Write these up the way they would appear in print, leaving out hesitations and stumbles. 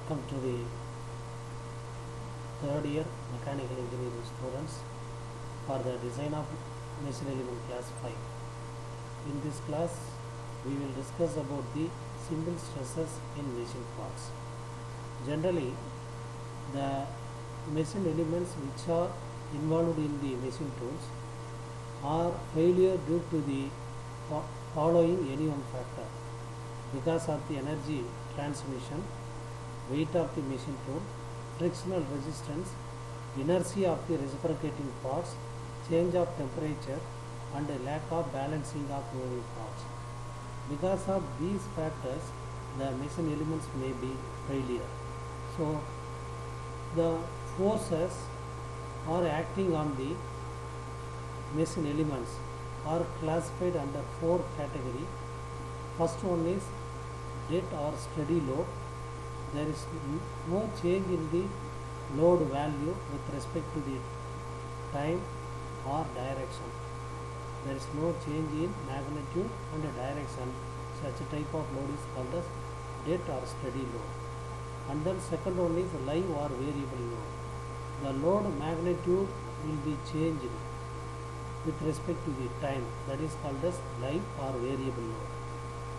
Welcome to the third year mechanical engineering students for the design of machine element class 5. In this class we will discuss about the simple stresses in machine parts. Generally the machine elements which are involved in the machine tools are failure due to the following any one factor: because of the energy transmission, weight of the machine tool, frictional resistance, inertia of the reciprocating parts, change of temperature, and a lack of balancing of moving parts. Because of these factors, the machine elements may be failure. So, the forces are acting on the machine elements are classified under four categories. First one is dead or steady load. There is no change in the load value with respect to the time or direction. There is no change in magnitude and direction. Such a type of load is called as dead or steady load. And then second one is live or variable load. The load magnitude will be changed with respect to the time. That is called as live or variable load.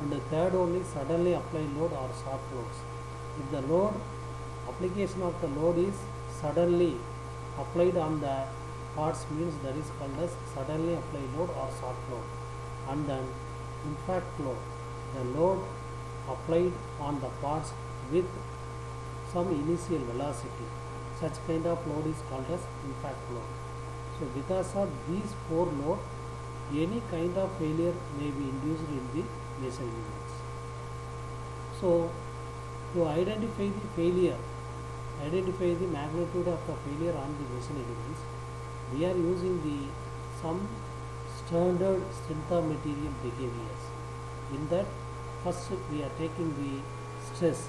And the third one is suddenly applied load or soft loads. If the load application of the load is suddenly applied on the parts, means that is called as suddenly applied load or soft load. And then impact load, the load applied on the parts with some initial velocity. Such kind of load is called as impact load. So because of these four loads, any kind of failure may be induced in the machine elements. So to identify the failure, identify the magnitude of the failure on the machine elements, we are using some standard strength of material behaviors. In that, first we are taking the stress.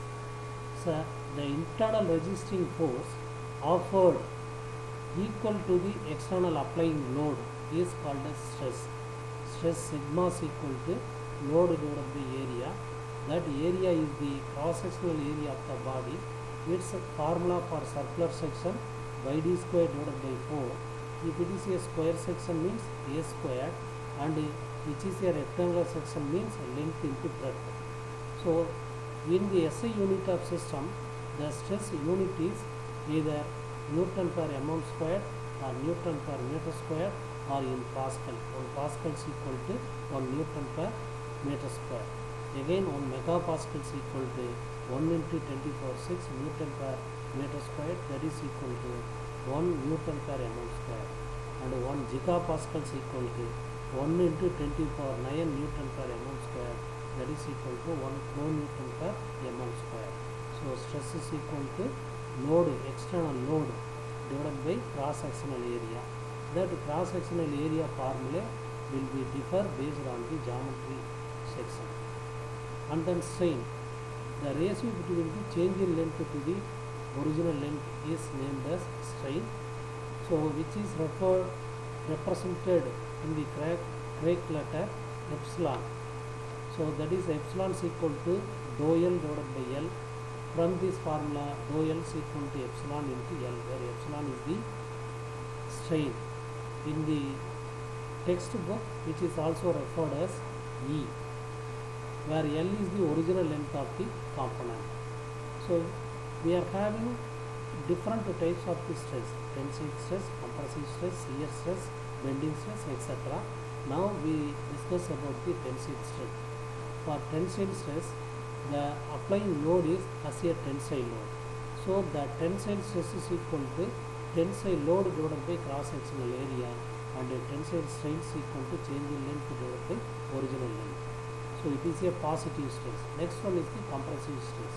So the internal resisting force offered equal to the external applying load is called as stress. Stress sigma is equal to load divided by area. That area is the cross-sectional area of the body. Its formula for circular section yd square divided by 4. If it is a square section, means a square, and which is a rectangular section, means length into breadth. So in the SI unit of system, the stress unit is either Newton per mm square or Newton per meter square, or in Pascal. 1 Pascal is equal to 1 Newton per meter square. Again 1 megapascal is equal to 1 into 10 to the power 6 Newton per meter square, that is equal to 1 Newton per mm square. And 1 gigapascal is equal to 1 into 10 to the power 9 Newton per mm square, that is equal to 1 kilonewton per mm square. So stress is equal to load, external load divided by cross-sectional area. That cross-sectional area formula will be differ based on the geometry section. And then strain, the ratio between the change in length to the original length is named as strain. So which is represented in the Greek letter epsilon. So that is epsilon is equal to dou L divided by L. From this formula, dou L is equal to epsilon into L, where epsilon is the strain. In the textbook, which is also referred as E, where L is the original length of the component. So we are having different types of the stress: tensile stress, compressive stress, shear stress, bending stress, etc. Now we discuss about the tensile stress. For tensile stress, the applying load is as a tensile load. So the tensile stress is equal to tensile load divided by cross-sectional area, and tensile strain is equal to change in length divided by original length. So it is a positive stress. Next one is the compressive stress.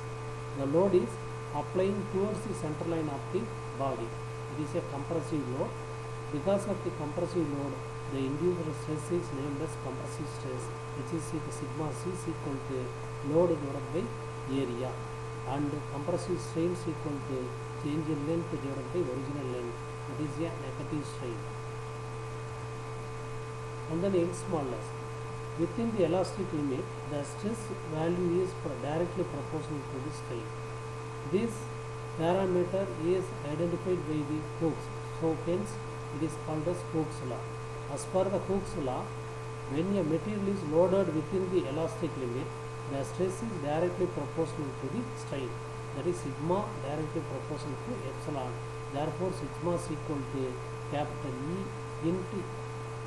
The load is applying towards the center line of the body. It is a compressive load. Because of the compressive load, the induced stress is named as compressive stress, which is sigma c is equal to load divided by area, and compressive strain is equal to change in length divided by original length. That is a negative strain. And then Young's modulus. Within the elastic limit, the stress value is directly proportional to the strain. This parameter is identified by the Hooke's. So hence it is called as Hooke's law. As per the Hooke's law, when a material is loaded within the elastic limit, the stress is directly proportional to the strain. That is sigma directly proportional to epsilon. Therefore, sigma is equal to capital E into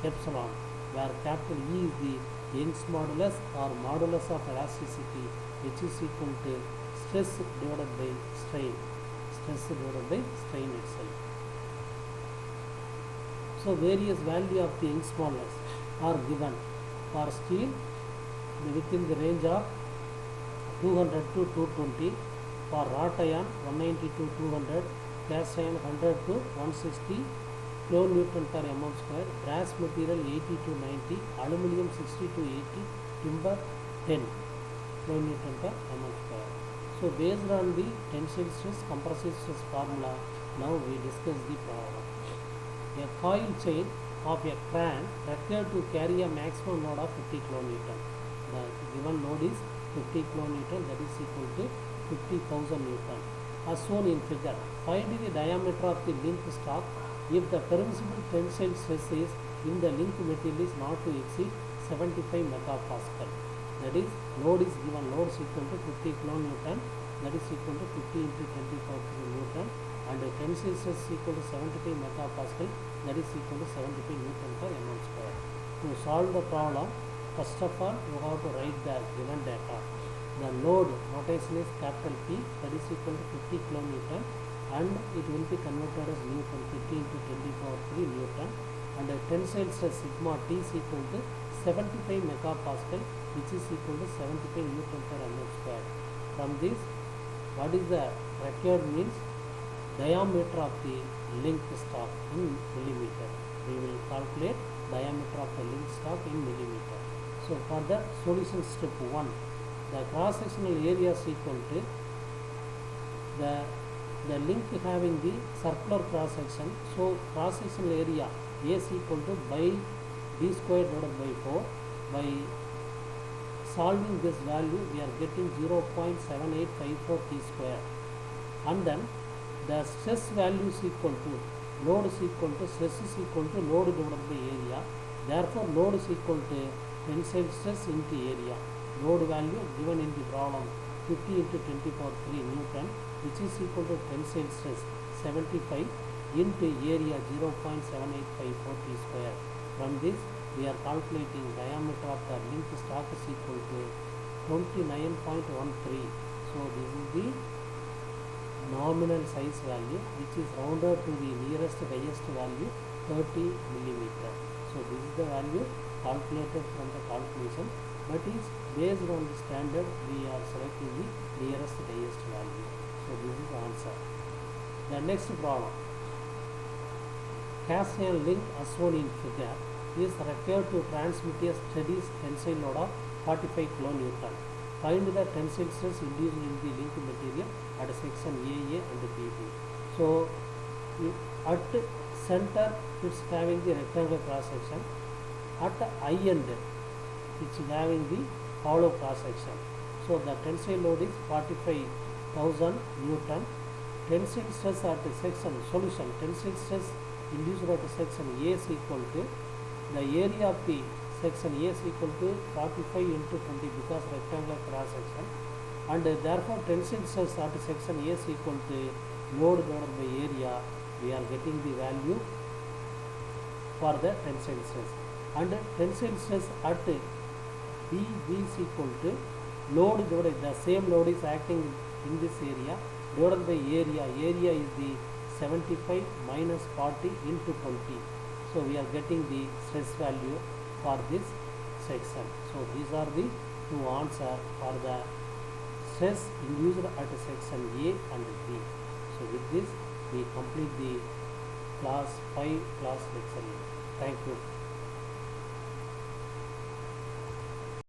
epsilon, where capital E is the Young's modulus or modulus of elasticity, which is equal to stress divided by strain. Stress divided by strain itself. So various value of the Young's modulus are given for steel within the range of 200 to 220, for wrought iron 190 to 200, cast iron 100 to 160 kilonewton per mm square, brass material 80 to 90, aluminium 60 to 80, timber 10 kilonewton per mm square. So based on the tensile stress, compressive stress formula, now we discuss the problem. A coil chain of a crank required to carry a maximum load of 50 kilonewton. The given load is 50 kilonewton, that is equal to 50,000 newton. As shown in figure, find the diameter of the link stock if the permissible tensile stress is in the link material is not to exceed 75 megapascal. That is, load is given, load is equal to 50 kilonewton, that is equal to 50 into 10 power 3 newton, and tensile stress is equal to 75 megapascal, that is equal to 75 newton per mm square. To solve the problem, first of all, you have to write the given data. The load notation is capital P, that is equal to 50 kilonewton, and it will be converted as newton, 50 into 10 power 3 newton, and tensile stress sigma T is equal to 75 megapascal, which is equal to 75 newton per mm square. From this, what is the required means? Diameter of the link stock in millimeter. We will calculate diameter of the link stock in millimeter. So for the solution step 1, the cross sectional area is equal to the link having the circular cross section. So cross sectional area A is equal to by d square divided by 4. By solving this value, we are getting 0.7854 t square, and then the stress value is equal to load is equal to stress is equal to load divided by area. Therefore, load is equal to tensile stress into area. Load value given in the problem 50 into 10 power 3 newton, which is equal to tensile stress 75 into area 0.7854 t square. From this, we are calculating diameter of the link stock is equal to 29.13. So this is the nominal size value, which is rounded to the nearest highest value 30 millimeter. So this is the value calculated from the calculation, but is based on the standard we are selecting the nearest highest value. So this is the answer. The next problem, cast iron link as shown in figure is required to transmit a steady tensile load of 45 kilonewton. Find the tensile stress induced in the link material at section AA and BB. So at center it's having the rectangular cross section, at the I end it's having the hollow cross section. So the tensile load is 45,000 newton. Tensile stress at the section solution, tensile stress induced at section A is equal to the area of the section A is equal to 45 into 20 because rectangular cross section, and therefore tensile stress at section A is equal to load divided by area. We are getting the value for the tensile stress, and tensile stress at B is equal to load divided, the same load is acting in this area divided by area. Area is the 75 minus 40 into 20. So we are getting the stress value for this section. So these are the two answers for the stress induced at section A and B. So with this we complete the class 5 class lecture. Thank you.